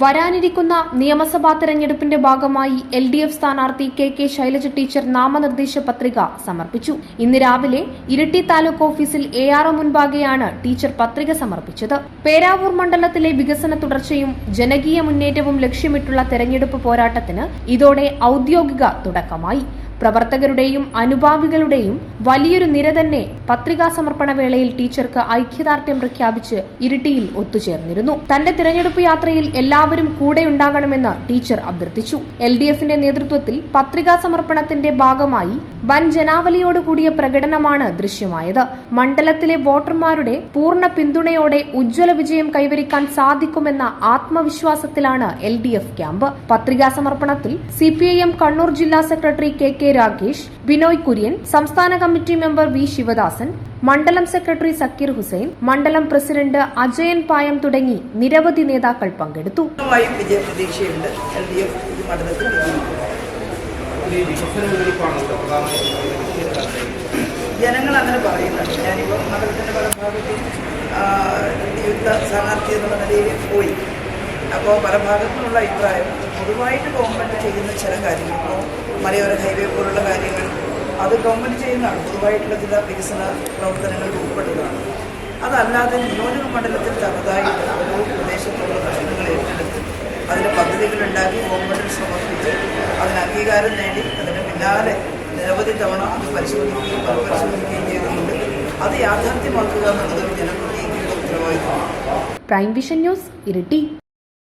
വരാനിരിക്കുന്ന നിയമസഭാ തെരഞ്ഞെടുപ്പിന്റെ ഭാഗമായി LDF സ്ഥാനാർത്ഥി KK ശൈലജ ടീച്ചർ നാമനിർദ്ദേശ പത്രിക സമർപ്പിച്ചു. ഇന്ന് രാവിലെ ഇരിട്ടി താലൂക്ക് ഓഫീസിൽ ARO മുൻപാകെയാണ് ടീച്ചർ പത്രിക സമർപ്പിച്ചത്. പേരാവൂർ മണ്ഡലത്തിലെ വികസന തുടർച്ചയും ജനകീയ മുന്നേറ്റവും ലക്ഷ്യമിട്ടുള്ള തെരഞ്ഞെടുപ്പ് പോരാട്ടത്തിന് ഇതോടെ ഔദ്യോഗിക തുടക്കമായി. പ്രവർത്തകരുടെയും അനുഭാവികളുടെയും വലിയൊരു നിര തന്നെ പത്രികാ സമർപ്പണ വേളയിൽ ടീച്ചർക്ക് ഐക്യദാർഢ്യം പ്രഖ്യാപിച്ച് ഇരിട്ടിയിൽ ഒത്തുചേർന്നിരുന്നു. തന്റെ തിരഞ്ഞെടുപ്പ് യാത്രയിൽ എല്ലാവരും കൂടെയുണ്ടാകണമെന്ന് ടീച്ചർ അഭ്യർത്ഥിച്ചു. LDFന്റെ നേതൃത്വത്തിൽ പത്രികാ സമർപ്പണത്തിന്റെ ഭാഗമായി വൻ ജനാവലിയോടുകൂടിയ പ്രകടനമാണ് ദൃശ്യമായത്. മണ്ഡലത്തിലെ വോട്ടർമാരുടെ പൂർണ്ണ പിന്തുണയോടെ ഉജ്ജ്വല വിജയം കൈവരിക്കാൻ സാധിക്കുമെന്ന ആത്മവിശ്വാസത്തിലാണ് LDF ക്യാമ്പ്. പത്രികാ സമർപ്പണത്തിൽ CPIM കണ്ണൂർ ജില്ലാ സെക്രട്ടറി KK രാകേഷ്, ബിനോയ് കുര്യൻ, സംസ്ഥാന കമ്മിറ്റി മെമ്പർ V ശിവദാസൻ, മണ്ഡലം സെക്രട്ടറി സക്കീർ ഹുസൈൻ, മണ്ഡലം പ്രസിഡന്റ് അജയൻ പായം തുടങ്ങി നിരവധി നേതാക്കൾ പങ്കെടുത്തു. ജനങ്ങൾ അങ്ങനെ പറയുന്നുണ്ട്. ഞാനിപ്പോൾ മണ്ഡലത്തിന്റെ പല ഭാഗത്തും സ്ഥാനാർത്ഥി എന്നുള്ള നിലയിൽ പോയി. അപ്പോൾ പല ഭാഗത്തുനിന്നുള്ള അഭിപ്രായം പൊതുവായിട്ട് ഗവൺമെൻറ് ചെയ്യുന്ന ചില കാര്യങ്ങൾ, മലയോര ഹൈവേ പോലുള്ള കാര്യങ്ങൾ, അത് ഗവൺമെൻറ് ചെയ്യുന്നതാണ്. പൊതുവായിട്ടുള്ള ചില വികസന പ്രവർത്തനങ്ങൾ ഉൾപ്പെടുന്നതാണ്. അതല്ലാതെ നിയോജക മണ്ഡലത്തിൽ തനതായിട്ട് ഓരോ പ്രദേശത്തുള്ള പ്രശ്നങ്ങൾ ഏറ്റെടുത്ത് അതിൻ്റെ പദ്ധതികളുണ്ടാക്കി ഗവൺമെൻറ്റിൽ സമർപ്പിച്ച് അതിന് അംഗീകാരം നേടി അതിന് പിന്നാലെ നിരവധി തവണ അത് പരിശോധിക്കുകയും പരിശോധിക്കുകയും ചെയ്തുകൊണ്ട് അത് യാഥാർത്ഥ്യമാക്കുക എന്നുള്ളത് ജനപ്രതിനിധിയുടെ ഉത്തരവാദിത്തമാണ്. Prime vision news, Iritty.